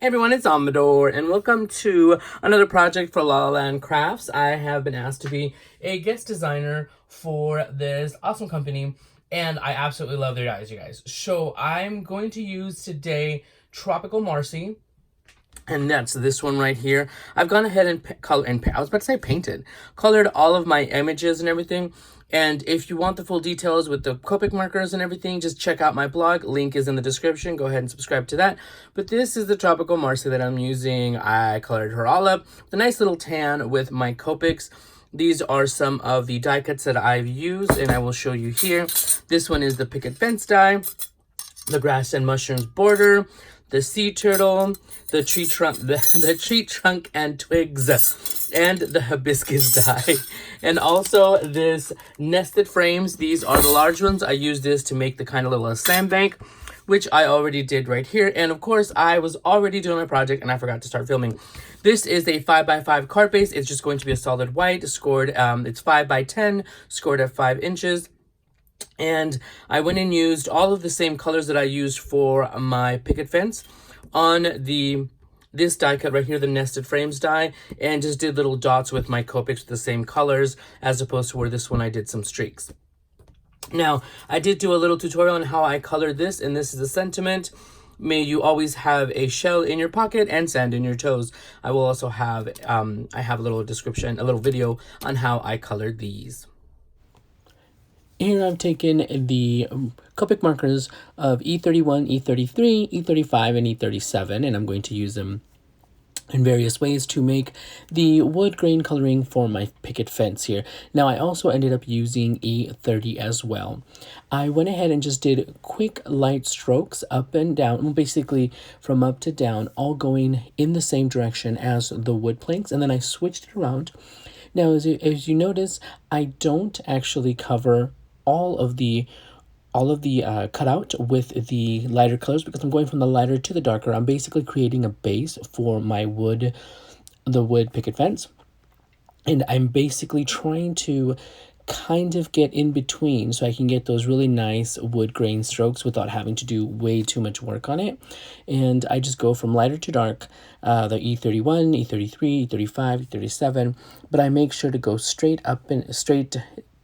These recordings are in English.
Hey everyone, it's Amador, and welcome to another project for La La Land Crafts. I have been asked to be a guest designer for this awesome company, and I absolutely love their dyes, you guys. So I'm going to use today Tropical Marci, and that's this one right here. I've gone ahead and I was about to say painted, colored all of my images and everything. And if you want the full details with the Copic markers and everything, just check out my blog. Link is in the description. Go ahead and subscribe to that. But this is the Tropical Marci that I'm using. I colored her all up with a nice little tan with my Copics. These are some of the die cuts that I've used, and I will show you here. This one is the Picket Fence Die, the Grass and Mushrooms Border, the Sea Turtle, the Tree Trunk, the Tree Trunk and Twigs, and the Hibiscus Die. And also this Nested Frames. These are the large ones. I use this to make the kind of little sandbank, which I already did right here. And of course, I was already doing my project and I forgot to start filming. This is a 5x5 card base. It's just going to be a solid white, scored, it's 5x10, scored at 5 inches. And I went and used all of the same colors that I used for my picket fence on this die cut right here, the Nested Frames die, and just did little dots with my Copics with the same colors, as opposed to where this one I did some streaks. Now, I did do a little tutorial on how I colored this, and this is a sentiment. May you always have a shell in your pocket and sand in your toes. I will also have, I have a little description, a little video on how I colored these. Here I've taken the Copic markers of E31, E33, E35, and E37, and I'm going to use them in various ways to make the wood grain coloring for my picket fence here. Now, I also ended up using E30 as well. I went ahead and just did quick light strokes up and down, basically from up to down, all going in the same direction as the wood planks, and then I switched it around. Now, as you notice, I don't actually cover all of the cutout with the lighter colors because I'm going from the lighter to the darker. I'm basically creating a base for my the wood picket fence, and I'm basically trying to kind of get in between so I can get those really nice wood grain strokes without having to do way too much work on it. And I just go from lighter to dark, the E31, E33, E35, E37, but I make sure to go straight up and straight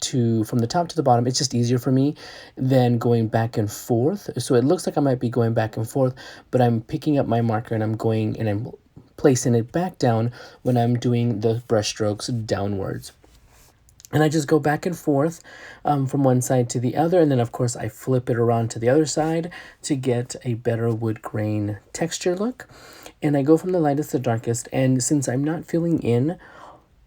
from the top to the bottom. It's just easier for me than going back and forth. So it looks like I might be going back and forth, but I'm picking up my marker and I'm going and I'm placing it back down when I'm doing the brush strokes downwards. And I just go back and forth from one side to the other. And then, of course, I flip it around to the other side to get a better wood grain texture look. And I go from the lightest to the darkest. And since I'm not filling in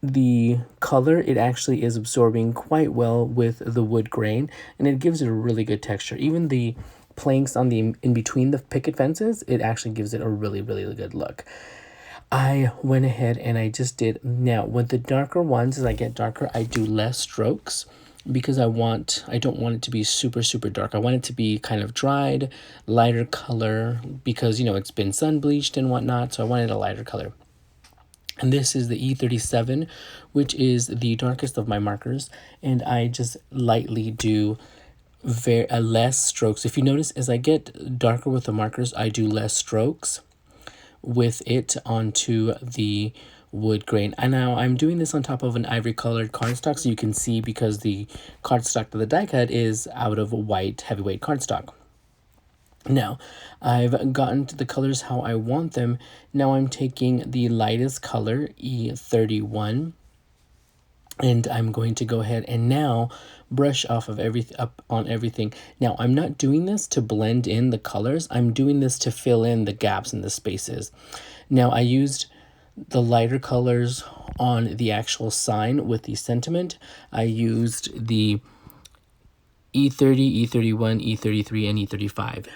the color, it actually is absorbing quite well with the wood grain, and it gives it a really good texture. Even the planks on the in between the picket fences, it actually gives it a really good look. I went ahead and I just did, now with the darker ones, as I get darker, I do less strokes because I don't want it to be super dark. I want it to be kind of dried, lighter color, because it's been sun bleached and whatnot, so I wanted a lighter color. And this is the E37, which is the darkest of my markers. And I just lightly do less strokes. If you notice, as I get darker with the markers, I do less strokes with it onto the wood grain. And now I'm doing this on top of an ivory colored cardstock, so you can see because the cardstock of the die cut is out of white heavyweight cardstock. Now, I've gotten to the colors how I want them. Now I'm taking the lightest color, E31, and I'm going to go ahead and now brush off of up on everything. Now, I'm not doing this to blend in the colors. I'm doing this to fill in the gaps and the spaces. Now, I used the lighter colors on the actual sign with the sentiment. I used the E30, E31, E33, and E35.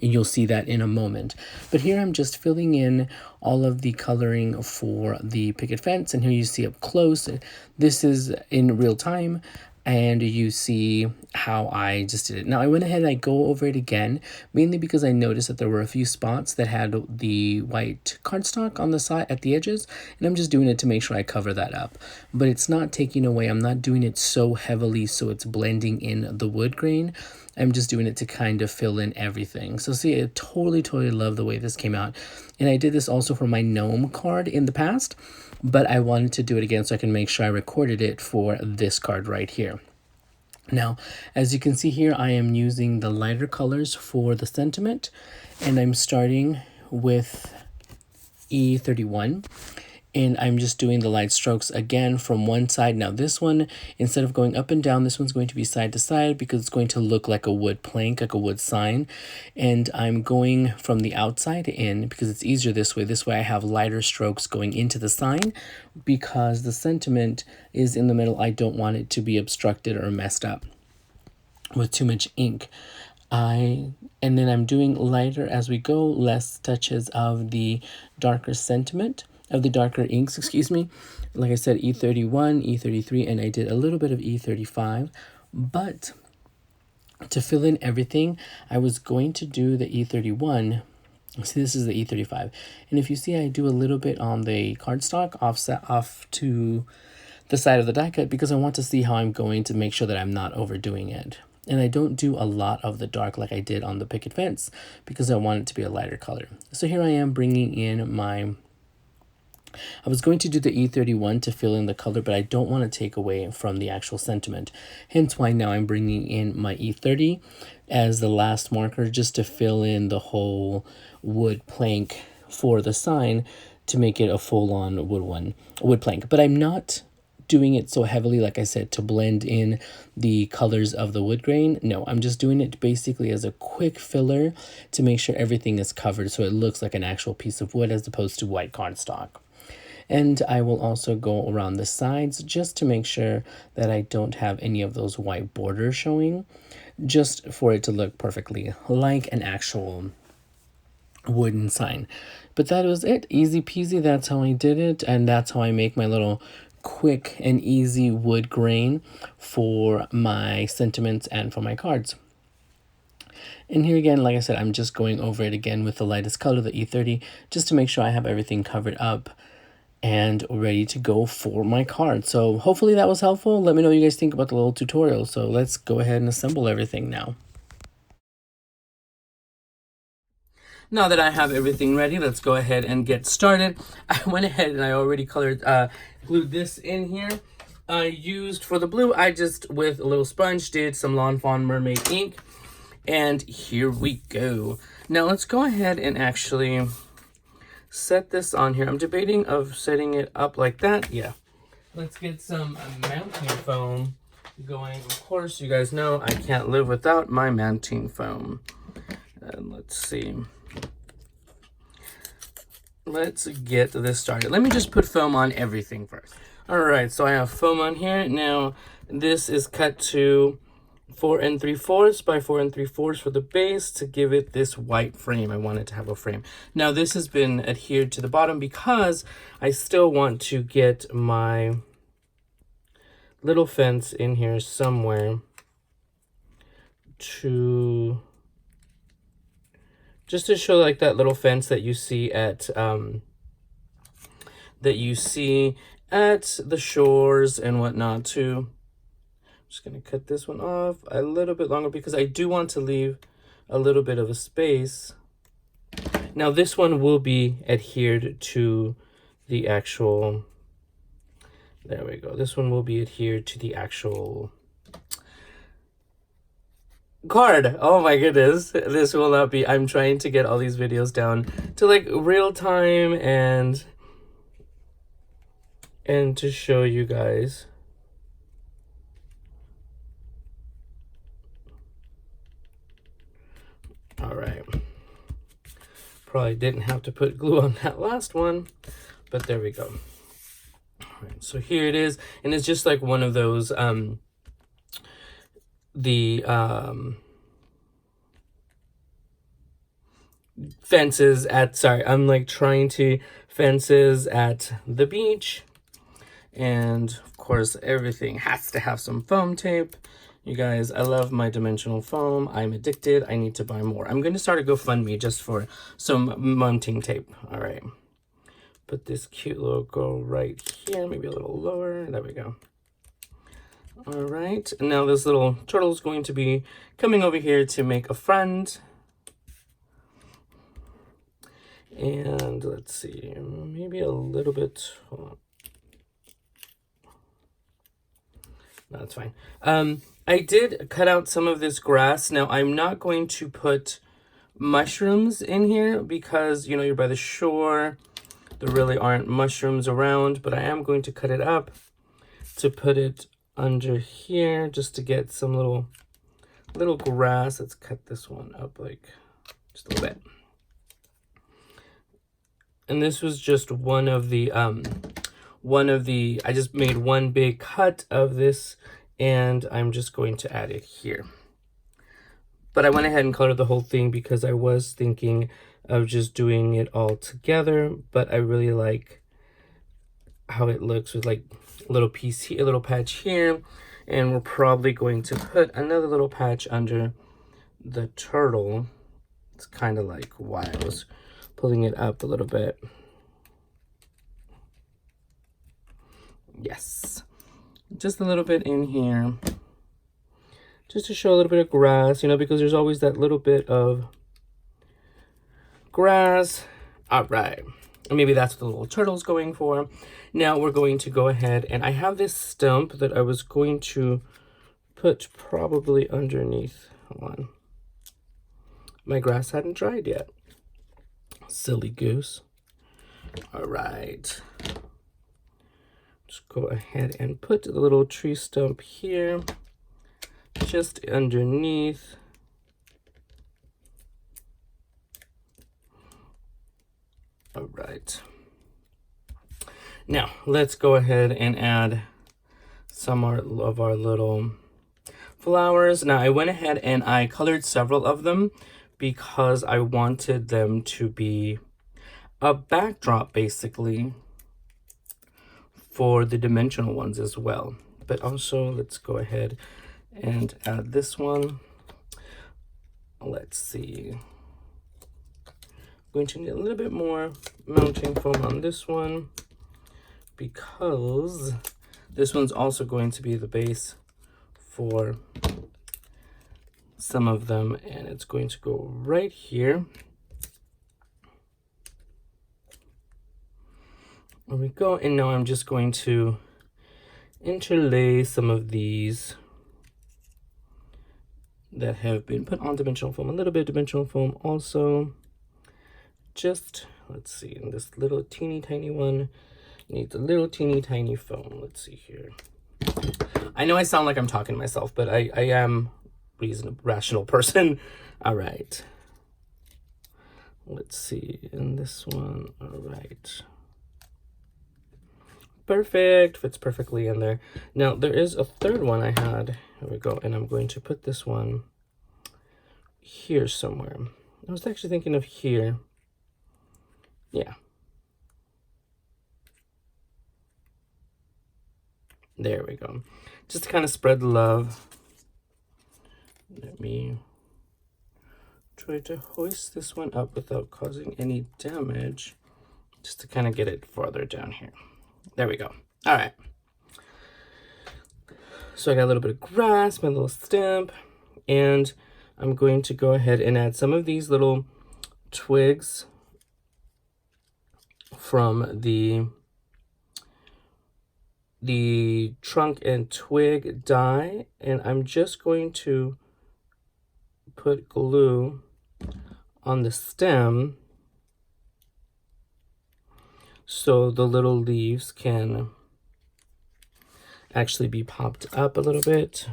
And you'll see that in a moment. But here I'm just filling in all of the coloring for the picket fence. And here you see up close, this is in real time. And you see how I just did it. Now I went ahead and I go over it again, mainly because I noticed that there were a few spots that had the white cardstock on the side at the edges, and I'm just doing it to make sure I cover that up. But it's not taking away, I'm not doing it so heavily so it's blending in the wood grain. I'm just doing it to kind of fill in everything. So see, I totally love the way this came out. And I did this also for my gnome card in the past, but I wanted to do it again so I can make sure I recorded it for this card right here. Now, as you can see here, I am using the lighter colors for the sentiment, and I'm starting with E31, and I'm just doing the light strokes again from one side. Now this one, instead of going up and down, this one's going to be side to side because it's going to look like a wood plank, like a wood sign. And I'm going from the outside in because it's easier this way. This way I have lighter strokes going into the sign because the sentiment is in the middle. I don't want it to be obstructed or messed up with too much ink. And then I'm doing lighter as we go, less touches of the darker sentiment, of the darker inks, excuse me. Like I said, E31, E33, and I did a little bit of E35. But to fill in everything, I was going to do the E31. See, this is the E35. And if you see, I do a little bit on the cardstock off to the side of the die cut because I want to see how I'm going to make sure that I'm not overdoing it. And I don't do a lot of the dark like I did on the Picket Fence because I want it to be a lighter color. So here I am bringing in my... I was going to do the E31 to fill in the color, but I don't want to take away from the actual sentiment. Hence why now I'm bringing in my E30 as the last marker just to fill in the whole wood plank for the sign to make it a full-on wood plank. But I'm not doing it so heavily, like I said, to blend in the colors of the wood grain. No, I'm just doing it basically as a quick filler to make sure everything is covered so it looks like an actual piece of wood as opposed to white cardstock. And I will also go around the sides just to make sure that I don't have any of those white borders showing, just for it to look perfectly like an actual wooden sign. But that was it. Easy peasy. That's how I did it. And that's how I make my little quick and easy wood grain for my sentiments and for my cards. And here again, like I said, I'm just going over it again with the lightest color, the E30, just to make sure I have everything covered up and ready to go for my card. So hopefully that was helpful. Let me know what you guys think about the little tutorial. So let's go ahead and assemble everything now. Now that I have everything ready, let's go ahead and get started. I went ahead and I already glued this in here. I used, for the blue, I just, with a little sponge, did some Lawn Fawn Mermaid ink. And here we go. Now let's go ahead and actually set this on here. I'm debating of setting it up like that. Yeah. Let's get some mounting foam going. Of course, you guys know I can't live without my mounting foam. And let's see. Let's get this started. Let me just put foam on everything first. All right, so I have foam on here. Now, this is cut to 4 3/4 by 4 3/4 for the base to give it this white frame. I want it to have a frame. Now this has been adhered to the bottom because I still want to get my little fence in here somewhere to just to show like that little fence that you see at the shores and whatnot too. Just going to cut this one off a little bit longer because I do want to leave a little bit of a space. Now this one will be adhered to the actual, there we go. This one will be adhered to the actual card. Oh my goodness. This will not be, I'm trying to get all these videos down to like real time and to show you guys. All right, probably didn't have to put glue on that last one, but there we go. All right, so here it is, and it's just like one of those fences at, sorry, I'm like trying to fences at the beach, and of course everything has to have some foam tape. You guys, I love my dimensional foam. I'm addicted. I need to buy more. I'm going to start a GoFundMe just for some mounting tape. All right. Put this cute little girl right here. Maybe a little lower. There we go. All right, and now this little turtle is going to be coming over here to make a friend. And let's see, maybe a little bit. Hold on. No, that's fine. I did cut out some of this grass. Now, I'm not going to put mushrooms in here because, you know, you're by the shore. There really aren't mushrooms around, but I am going to cut it up to put it under here just to get some little grass. Let's cut this one up like just a little bit. And this was just one of the I just made one big cut of this, and I'm just going to add it here. But I went ahead and colored the whole thing because I was thinking of just doing it all together, but I really like how it looks with like a little piece here, a little patch here, and we're probably going to put another little patch under the turtle. It's kind of like why I was pulling it up a little bit. Yes, just a little bit in here, just to show a little bit of grass, you know, because there's always that little bit of grass. All right, and maybe that's what the little turtle's going for. Now we're going to go ahead, and I have this stump that I was going to put probably underneath. Hold on, my grass hadn't dried yet. Silly goose. All right. Just go ahead and put the little tree stump here, just underneath. All right. Now, let's go ahead and add some of our little flowers. Now, I went ahead and I colored several of them because I wanted them to be a backdrop, basically, for the dimensional ones as well. But also, let's go ahead and add this one. Let's see. I'm going to need a little bit more mounting foam on this one because this one's also going to be the base for some of them, and it's going to go right here. There we go. And now I'm just going to interlay some of these that have been put on dimensional foam, a little bit of dimensional foam also. Just, let's see, in this little teeny tiny one needs a little teeny tiny foam. Let's see here. I know I sound like I'm talking to myself, but I am rational person. All right. Let's see, in this one, all right. Perfect, fits perfectly in there. Now there is a third one I had. Here we go, and I'm going to put this one here somewhere. I was actually thinking of here. Yeah. There we go. Just to kind of spread the love. Let me try to hoist this one up without causing any damage, just to kind of get it farther down here. There we go. All right. So I got a little bit of grass, my little stump, and I'm going to go ahead and add some of these little twigs from the trunk and twig die, and I'm just going to put glue on the stem so the little leaves can actually be popped up a little bit,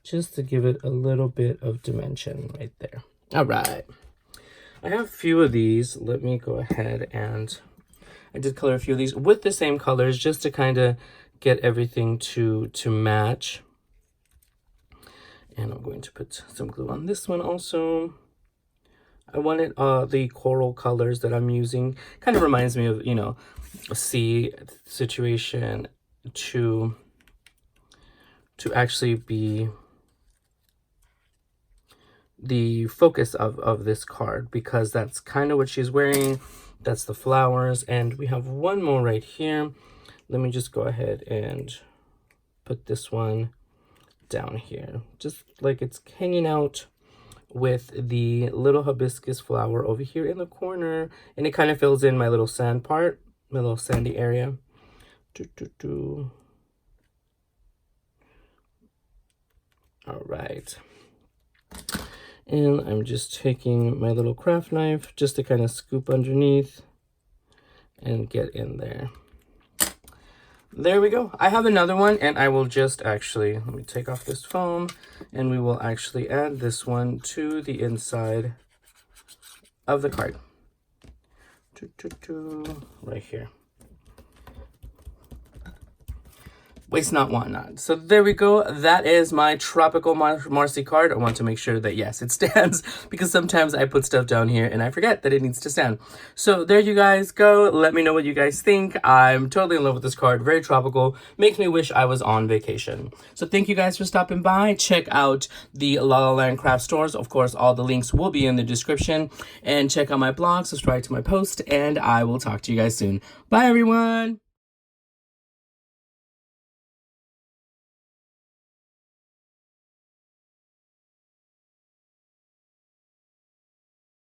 just to give it a little bit of dimension right there. All right, I have a few of these. Let me go ahead and I did color a few of these with the same colors just to kind of get everything to match. And I'm going to put some glue on this one also. I wanted the coral colors that I'm using, kind of reminds me of, you know, a sea situation, to actually be the focus of this card, because that's kind of what she's wearing. That's the flowers. And we have one more right here let me just go ahead and put this one down here, just like it's hanging out with the little hibiscus flower over here in the corner, and it kind of fills in my little sand part, my little sandy area. All right, and I'm just taking my little craft knife just to kind of scoop underneath and get in there. There we go. I have another one, and I will just actually, let me take off this foam, and we will actually add this one to the inside of the card. Right here. Waste not, want not. So there we go. That is my Tropical Marci card. I want to make sure that, yes, it stands, because sometimes I put stuff down here and I forget that it needs to stand. So there you guys go. Let me know what you guys think. I'm totally in love with this card. Very tropical. Makes me wish I was on vacation. So thank you guys for stopping by. Check out the La La Land craft stores. Of course, all the links will be in the description. And check out my blog. Subscribe to my post. And I will talk to you guys soon. Bye, everyone.